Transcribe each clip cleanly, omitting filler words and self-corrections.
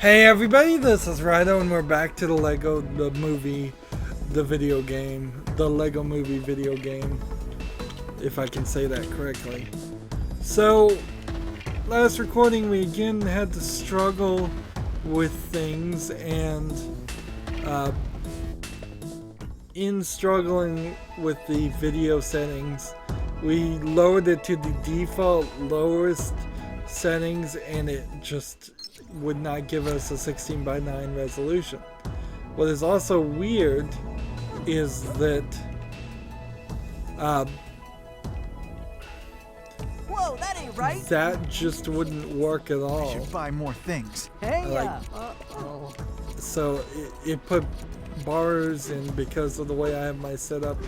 Hey everybody, this is Rydo and we're back to the Lego movie, the video game, the Lego movie video game, if I can say that correctly. So, last recording we again had to struggle with things, and in struggling with the video settings, we lowered it to the default lowest settings and it just would not give us a 16:9 resolution. What is also weird is that whoa, that ain't right. That just wouldn't work at all. I should buy more things. Hey, So it put bars in because of the way I have my setup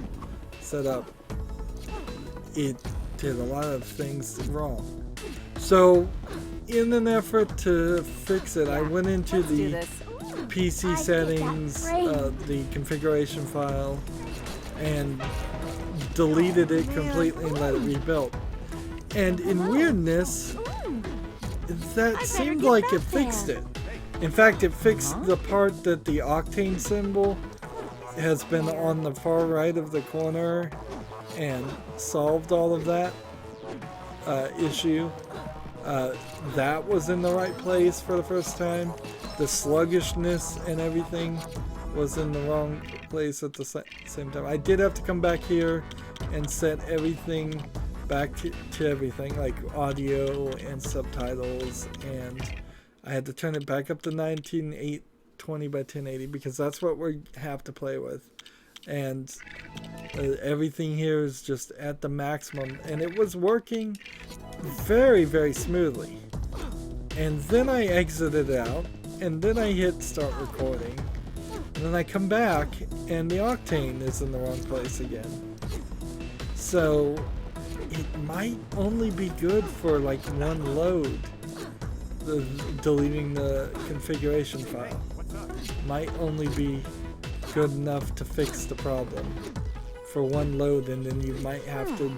set up. It did a lot of things wrong. So in an effort to fix it, I went into the PC settings, the configuration file, and deleted it completely and let it rebuild. And in weirdness, that seemed like it fixed it. In fact, it fixed the part that the octane symbol has been on the far right of the corner and solved all of that issue. That was in the right place for the first time. The sluggishness and everything was in the wrong place at the same time. I did have to come back here and set everything back to everything, like audio and subtitles, and I had to turn it back up to 1920 by 1080 because that's what we have to play with. And everything here is just at the maximum, and it was working very, very smoothly. And then I exited out, and then I hit start recording, and then I come back and the octane is in the wrong place again. So it might only be good for like one load, deleting the configuration file might only be good enough to fix the problem for one load, and then you might have to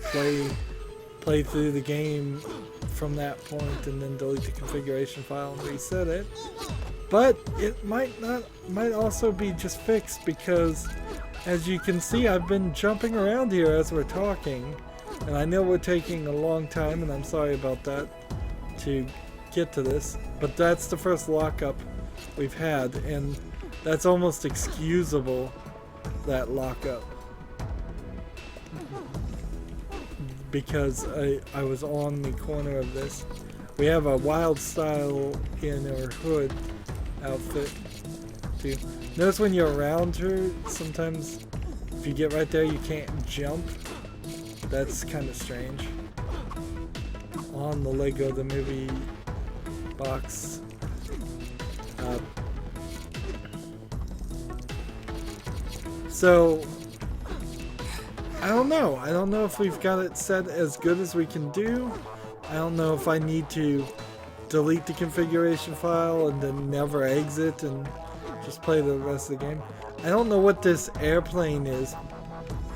play through the game from that point and then delete the configuration file and reset it. But it might also be just fixed because, as you can see, I've been jumping around here as we're talking, and I know we're taking a long time, and I'm sorry about that, to get to this, but that's the first lockup we've had, and that's almost excusable, that lockup, because I was on the corner of this. We have a wild style in our hood outfit too. Notice when you're around her, sometimes if you get right there you can't jump. That's kind of strange. On the Lego the movie box. So I don't know if we've got it set as good as we can do. I don't know if I need to delete the configuration file and then never exit and just play the rest of the game. I don't know what this airplane is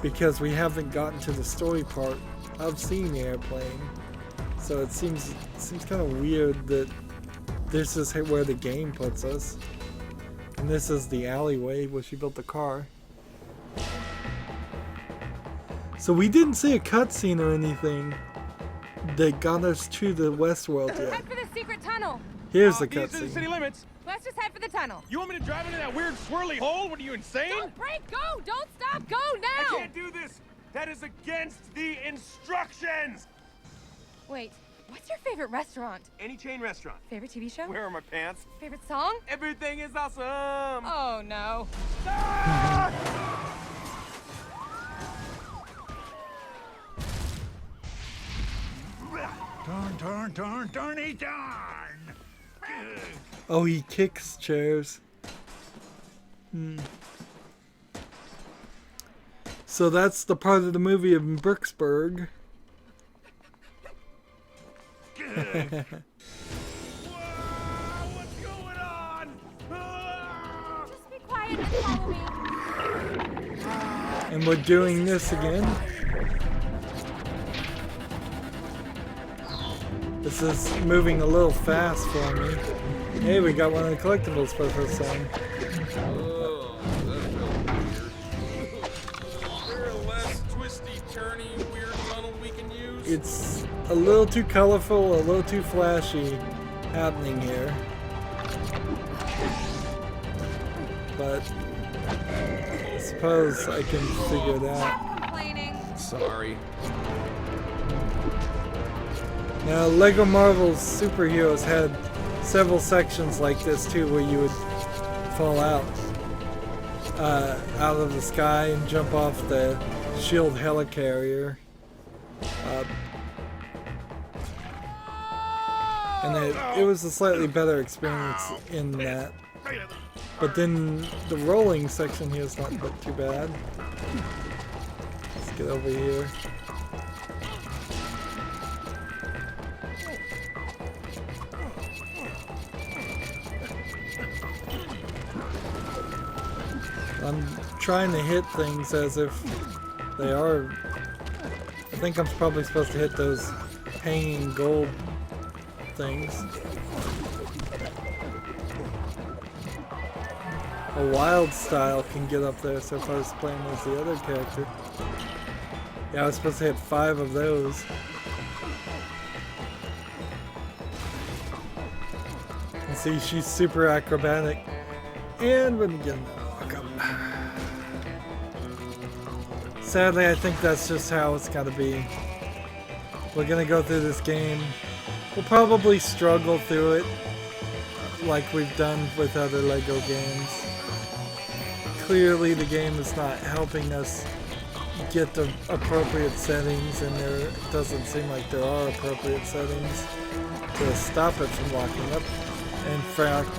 because we haven't gotten to the story part of seeing the airplane. So it seems kind of weird that this is where the game puts us. And this is the alleyway where she built the car. So we didn't see a cutscene or anything that got us to the Westworld yet. Head for the secret tunnel. Here's the These are the cutscene. city limits. Let's just head for the tunnel. You want me to drive into that weird swirly hole? What are you, insane? Don't break, go! Don't stop, go now! I can't do this. That is against the instructions. Wait, what's your favorite restaurant? Any chain restaurant. Favorite TV show? Where are my pants? Favorite song? Everything is awesome. Oh no. Darn. Oh, he kicks chairs. So that's the part of the movie in Brooksburg. Whoa, what's going on? Just be quiet and follow me. And we're doing this again. This is moving a little fast for me. Hey, we got one of the collectibles for the first time. Oh, that felt weird. Is there a less twisty, turny, weird tunnel we can use? It's a little too colorful, a little too flashy happening here. But I suppose I can figure it out. Complaining. Sorry. Now, Lego Marvel's Superheroes had several sections like this too, where you would fall out of the sky and jump off the shield helicarrier. And it was a slightly better experience in that. But then the rolling section here is not too bad. Let's get over here. I'm trying to hit things as if they are. I think I'm probably supposed to hit those hanging gold things. A wild style can get up there, so if I was playing as the other character. Yeah, I was supposed to hit 5 of those. And see, she's super acrobatic. And when you get in that walk up. Sadly, I think that's just how it's gotta be. We're gonna go through this game. We'll probably struggle through it like we've done with other Lego games. Clearly the game is not helping us get the appropriate settings, and there doesn't seem like there are appropriate settings to stop it from locking up. In fact,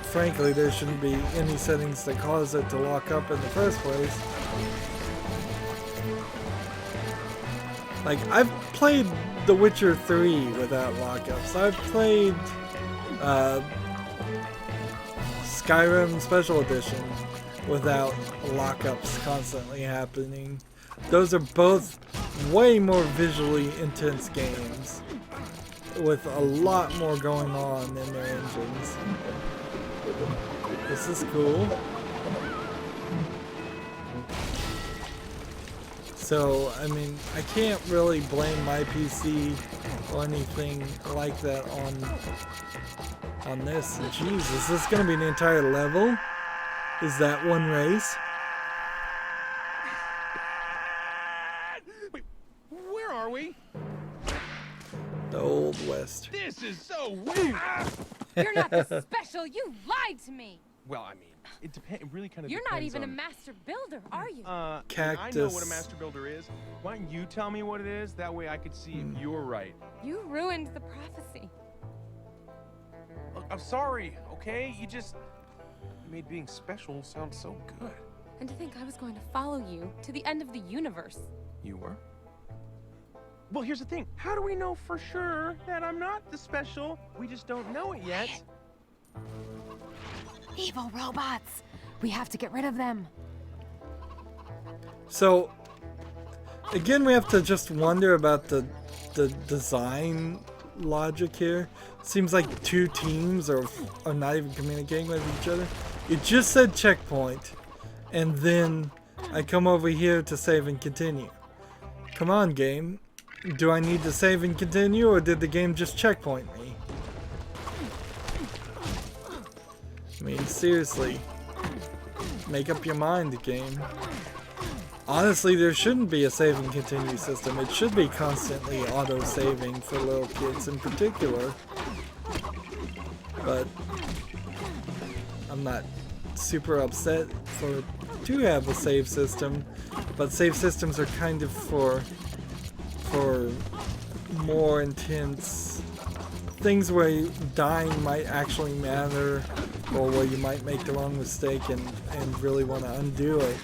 frankly, there shouldn't be any settings that cause it to lock up in the first place. Like, I've played The Witcher 3 without lockups. I've played Skyrim Special Edition without lockups constantly happening. Those are both way more visually intense games with a lot more going on in their engines. This is cool. So, I mean, I can't really blame my PC or anything like that on this. Jeez, is this gonna be an entire level? Is that one race? Wait, where are we? The Old West. This is so weird. You're not this special. You lied to me. Well, I mean, it depends. It really kind of You're not depends even a on... master builder, are you? I know Cactus. what a master builder is. Why don't you tell me what it is? That way I could see if you're right. You ruined the prophecy. Look, I'm sorry, okay? You made being special sound so good. And to think I was going to follow you to the end of the universe. You were? Well, here's the thing. How do we know for sure that I'm not the special? We just don't know it yet. Evil robots. We have to get rid of them. So, again, we have to just wonder about the design logic here. Seems like two teams are not even communicating with each other. It just said checkpoint, and then I come over here to save and continue. Come on, game. Do I need to save and continue, or did the game just checkpoint me? I mean, seriously. Make up your mind, game. Honestly, there shouldn't be a save and continue system. It should be constantly auto-saving for little kids in particular. But I'm not super upset to have a save system. But save systems are kind of for more intense things where dying might actually matter, or where you might make the wrong mistake and really want to undo it.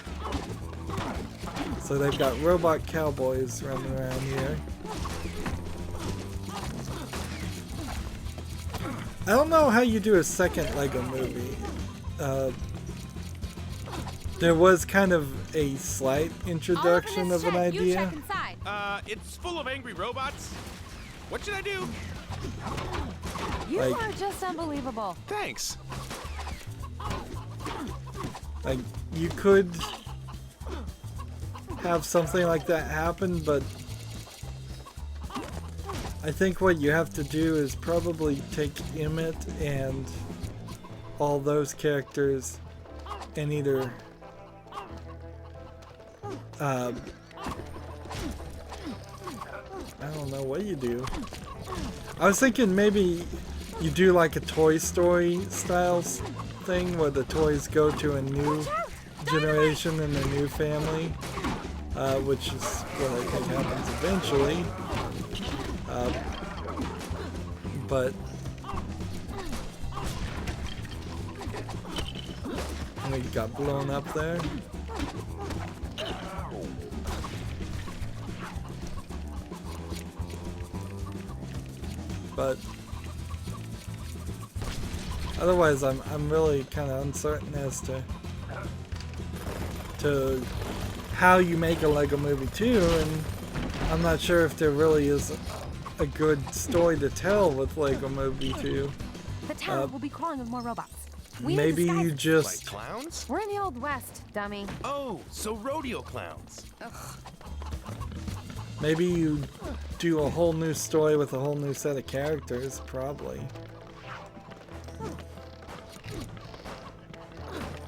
So they've got robot cowboys running around here. I don't know how you do a second Lego movie. There was kind of a slight introduction of an idea. You check inside. It's full of angry robots. What should I do? You Like- are just unbelievable. Thanks. Like, you could have something like that happen, but I think what you have to do is probably take Emmet and all those characters and either I don't know what you do. I was thinking maybe you do like a Toy Story style thing where the toys go to a new generation and a new family, which is what I think happens eventually. But and it got blown up there. But otherwise, I'm really kind of uncertain as to how you make a Lego Movie 2, and I'm not sure if there really is a good story to tell with Lego Movie 2. The town will be crawling with more robots. We need Maybe disguises. you Like just clowns? We're in the Old West, dummy. Oh, so rodeo clowns. maybe you do a whole new story with a whole new set of characters, probably.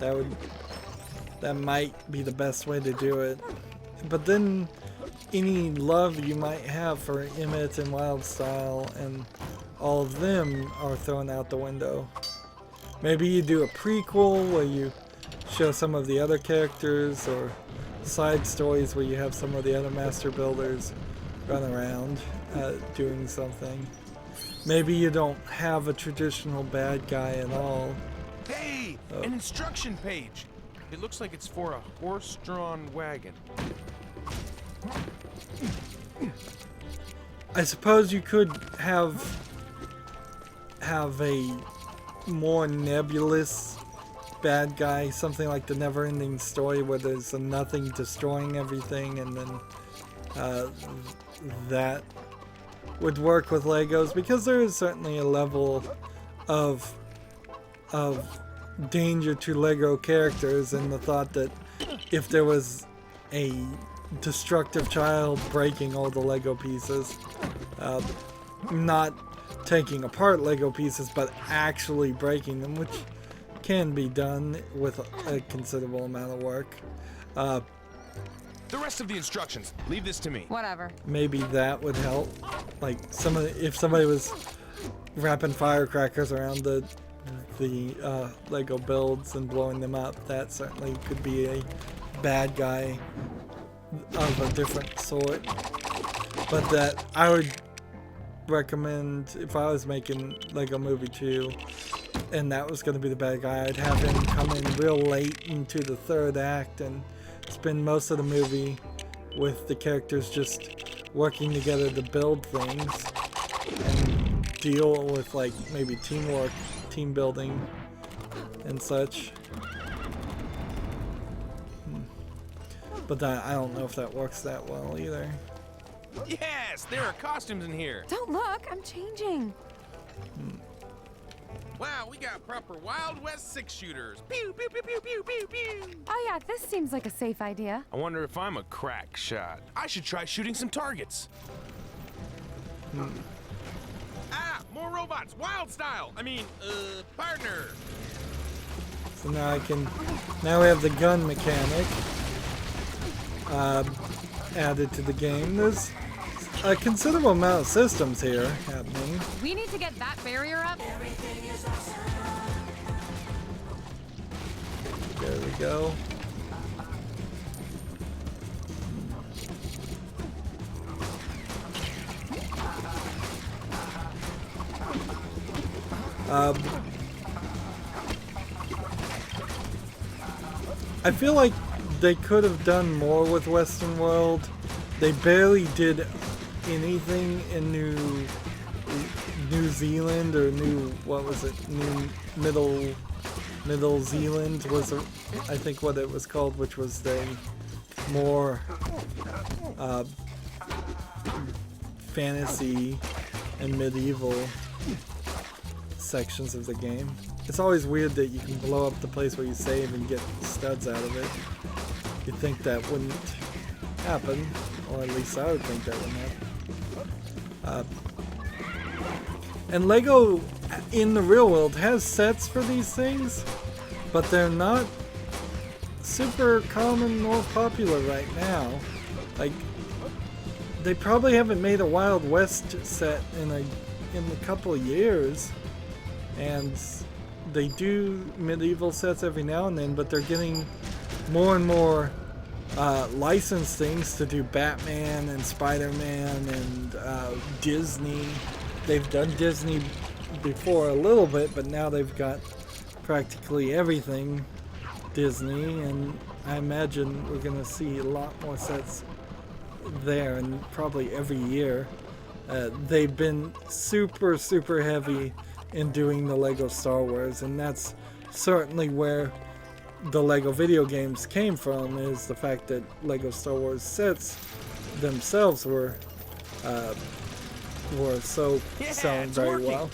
That might be the best way to do it. But then any love you might have for Emmet and Wildstyle and all of them are thrown out the window. Maybe you do a prequel where you show some of the other characters, or side stories where you have some of the other master builders run around doing something. Maybe you don't have a traditional bad guy at all. Hey, an instruction page. It looks like it's for a horse-drawn wagon. I suppose you could have a more nebulous bad guy, something like the Never-Ending Story, where there's a nothing destroying everything, and then that would work with Legos, because there is certainly a level of danger to Lego characters, and the thought that if there was a destructive child breaking all the Lego pieces, not taking apart Lego pieces, but actually breaking them, which can be done with a considerable amount of work. The rest of the instructions, leave this to me. Whatever. Maybe that would help. Like if somebody was wrapping firecrackers around the Lego builds and blowing them up, that certainly could be a bad guy of a different sort. But that I would recommend, if I was making Lego Movie 2 and that was going to be the bad guy, I'd have him come in real late into the third act and spend most of the movie with the characters just working together to build things and deal with, like, maybe teamwork, team building and such. But I don't know if that works that well either. Yes, there are costumes in here. Don't look, I'm changing. Wow, we got proper Wild West 6-shooters. Pew, pew, pew, pew, pew, pew, pew. Oh yeah, this seems like a safe idea. I wonder if I'm a crack shot. I should try shooting some targets. Ah, more robots, wild style. I mean, partner. So now we have the gun mechanic added to the game. There's a considerable amount of systems here happening. We need to get that barrier up. There we go. I feel like they could have done more with Western World. They barely did anything in New Zealand, or Middle Zealand was, I think, what it was called, which was the more fantasy and medieval sections of the game. It's always weird that you can blow up the place where you save and get studs out of it. You'd think that wouldn't happen, or at least I would think that wouldn't happen. And Lego in the real world has sets for these things, but they're not super common nor popular right now. Like, they probably haven't made a Wild West set in a couple of years, and they do medieval sets every now and then, but they're getting more and more licensed things to do Batman and Spider-Man and Disney. They've done Disney before a little bit, but now they've got practically everything Disney, and I imagine we're gonna see a lot more sets there, and probably every year. They've been super heavy in doing the Lego Star Wars, and that's certainly where the Lego video games came from, is the fact that Lego Star Wars sets themselves were so selling very well.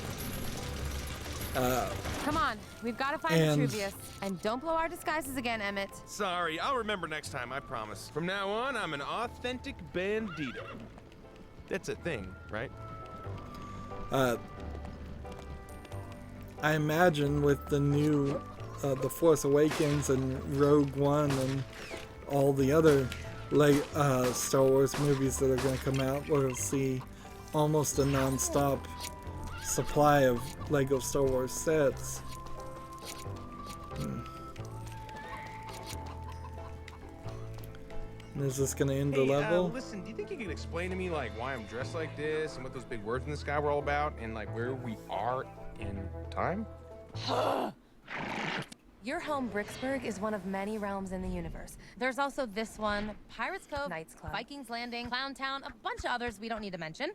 Come on, we've got to find Vitruvius. And don't blow our disguises again, Emmet. Sorry, I'll remember next time, I promise. From now on, I'm an authentic bandito. That's a thing, right? I imagine with the new The Force Awakens and Rogue One and all the other Star Wars movies that are going to come out, we'll see almost a non-stop supply of Lego Star Wars sets. And is this going to end the level? Listen, do you think you could explain to me, like, why I'm dressed like this and what those big words in the sky were all about, and, like, where we are in time? Your home, Bricksburg, is one of many realms in the universe. There's also this one, Pirates Cove, Knights Club, Vikings Landing, Clown Town, a bunch of others we don't need to mention.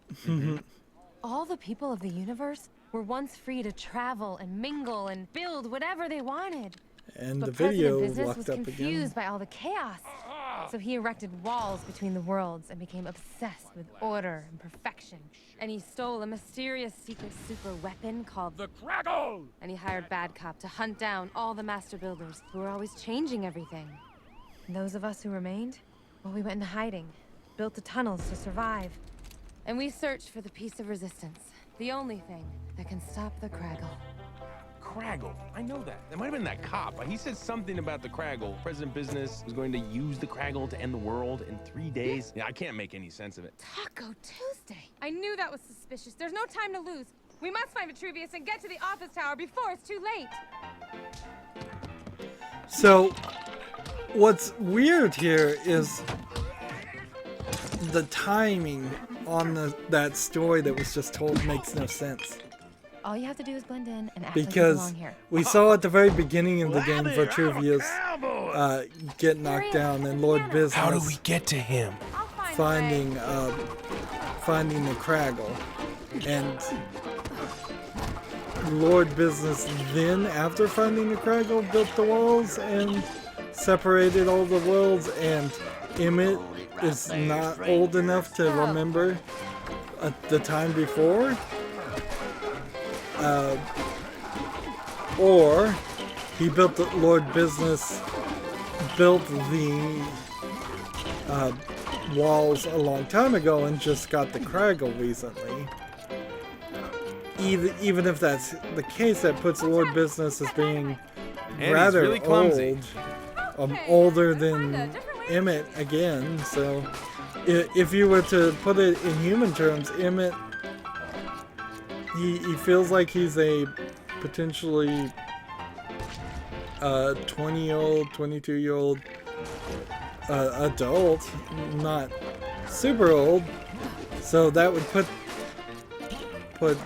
All the people of the universe were once free to travel and mingle and build whatever they wanted. And but the video President Business locked was up confused again. by all the chaos. So he erected walls between the worlds and became obsessed with order and perfection. And he stole a mysterious secret super weapon called the Craggle! And he hired Bad Cop to hunt down all the master builders who were always changing everything. And those of us who remained, well, we went into hiding, built the tunnels to survive. And we searched for the piece of resistance, the only thing that can stop the Craggle. Craggle. I know that. That might have been that cop. He said something about the Craggle. President Business was going to use the Craggle to end the world in 3 days. Yeah, I can't make any sense of it. Taco Tuesday. I knew that was suspicious. There's no time to lose. We must find Vitruvius and get to the office tower before it's too late. So, what's weird here is the timing on that story that was just told makes no sense. All you have to do is blend in and act like you Because belong here. we saw at the very beginning of the game Vitruvius get knocked down, and Lord Business How do we get to him? I'll find finding the Craggle, and Lord Business then, after finding the Craggle, built the walls and separated all the worlds, and Emmet is not old enough to remember the time before. Or he built the Lord Business built the walls a long time ago and just got the Craggle recently. Even if that's the case, that puts Lord Business as being And rather he's really clumsy. old, older than Emmet again. So if you were to put it in human terms, Emmet, he feels like he's a potentially 20-year-old, 22-year-old adult, not super old. So that would put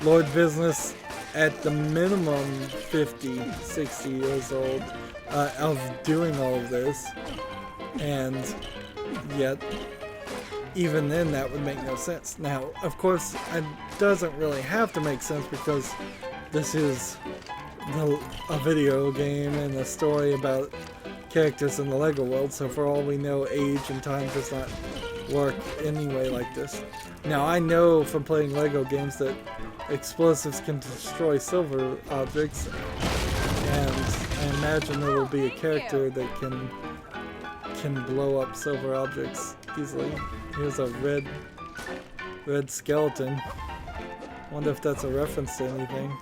Lord Business at the minimum 50, 60 years old of doing all of this. And yet, even then, that would make no sense. Now, of course, it doesn't really have to make sense because this is a video game and a story about characters in the Lego world, so for all we know, age and time does not work anyway like this. Now I know from playing Lego games that explosives can destroy silver objects, and I imagine there will be a character that can blow up silver objects easily. Here's a red skeleton. Wonder if that's a reference to anything.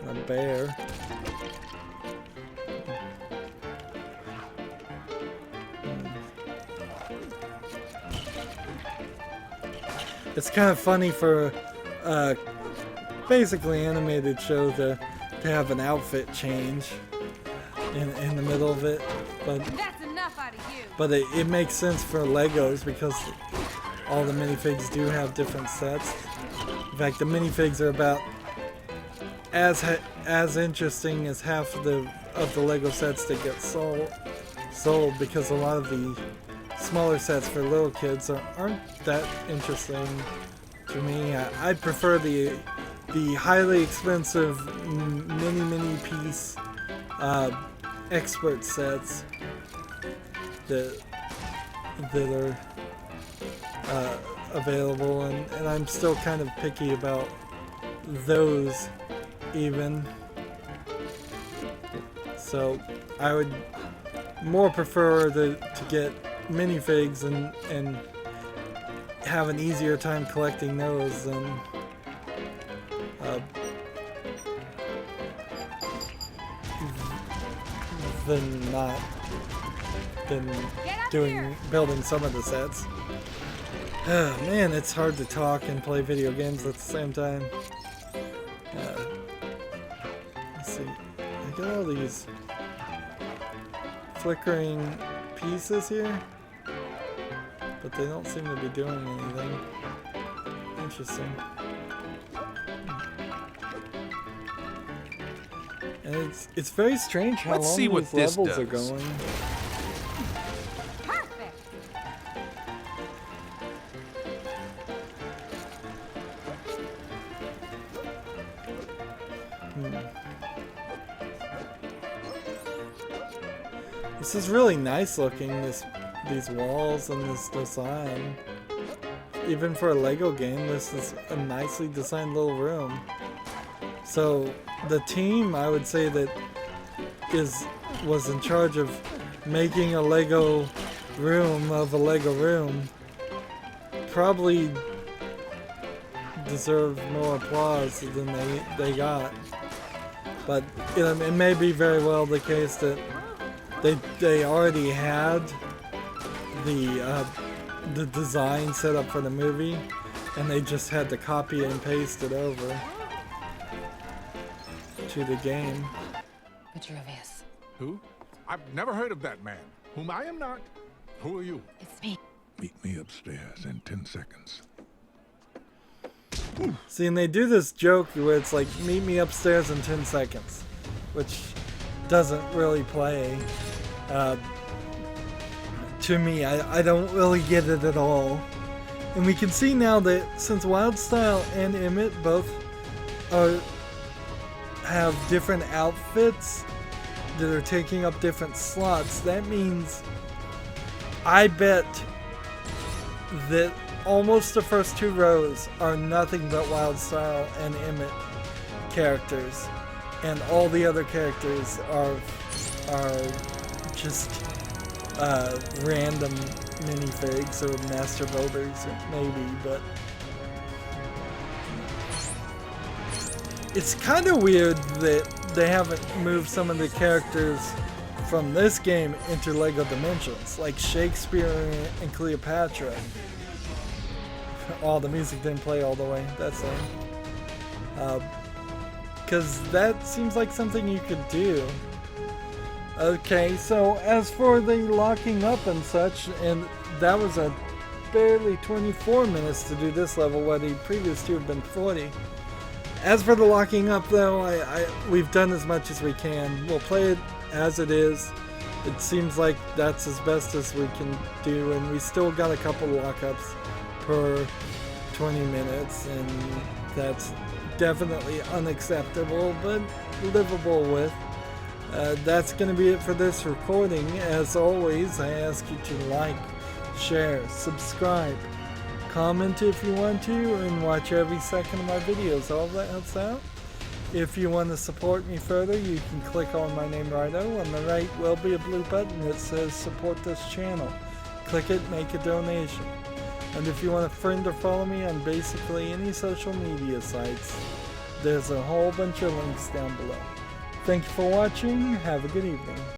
A bear. It's kind of funny for basically animated show to have an outfit change in the middle of it, but That's enough out of you. but it makes sense for Legos because all the minifigs do have different sets. In fact, the minifigs are about as interesting as half of the Lego sets that get sold because a lot of the smaller sets for little kids aren't that interesting to me. I prefer the highly expensive mini piece expert sets that are available, and I'm still kind of picky about those even. So I would more prefer to get minifigs and have an easier time collecting those than building some of the sets. Man, it's hard to talk and play video games at the same time. Let's see. I got all these flickering pieces here, but they don't seem to be doing anything. Interesting. And it's very strange how Let's long see what these this levels are does. going. Perfect. This is really nice looking, these walls and this design. Even for a Lego game, this is a nicely designed little room. So the team, I would say, that was in charge of making a Lego room of a Lego room probably deserve more applause than they got. But you know, it may be very well the case that they already had the design set up for the movie, and they just had to copy and paste it over to the game. Vitruvius. Who? I've never heard of that man. Whom I am not. Who are you? It's me. Meet me upstairs in 10 seconds. See, and they do this joke where it's like, meet me upstairs in 10 seconds, which doesn't really play. To me, I don't really get it at all. And we can see now that since Wildstyle and Emmet both have different outfits that are taking up different slots, that means I bet that almost the first two rows are nothing but Wildstyle and Emmet characters, and all the other characters are just random minifigs or master builders, maybe. But it's kind of weird that they haven't moved some of the characters from this game into Lego Dimensions, like Shakespeare and Cleopatra. Oh, the music didn't play all the way. That's lame. Because that seems like something you could do. Okay, so as for the locking up and such, and that was a barely 24 minutes to do this level, while the previous two have been 40. As for the locking up, though, we've done as much as we can. We'll play it as it is. It seems like that's as best as we can do, and we still got a couple lockups per 20 minutes, and that's definitely unacceptable, but livable with. That's going to be it for this recording. As always, I ask you to like, share, subscribe, comment if you want to, and watch every second of my videos. All of that helps out. If you want to support me further, you can click on my name Rydo. On the right will be a blue button that says support this channel. Click it, make a donation. And if you want to friend or follow me on basically any social media sites, there's a whole bunch of links down below. Thank you for watching. Have a good evening.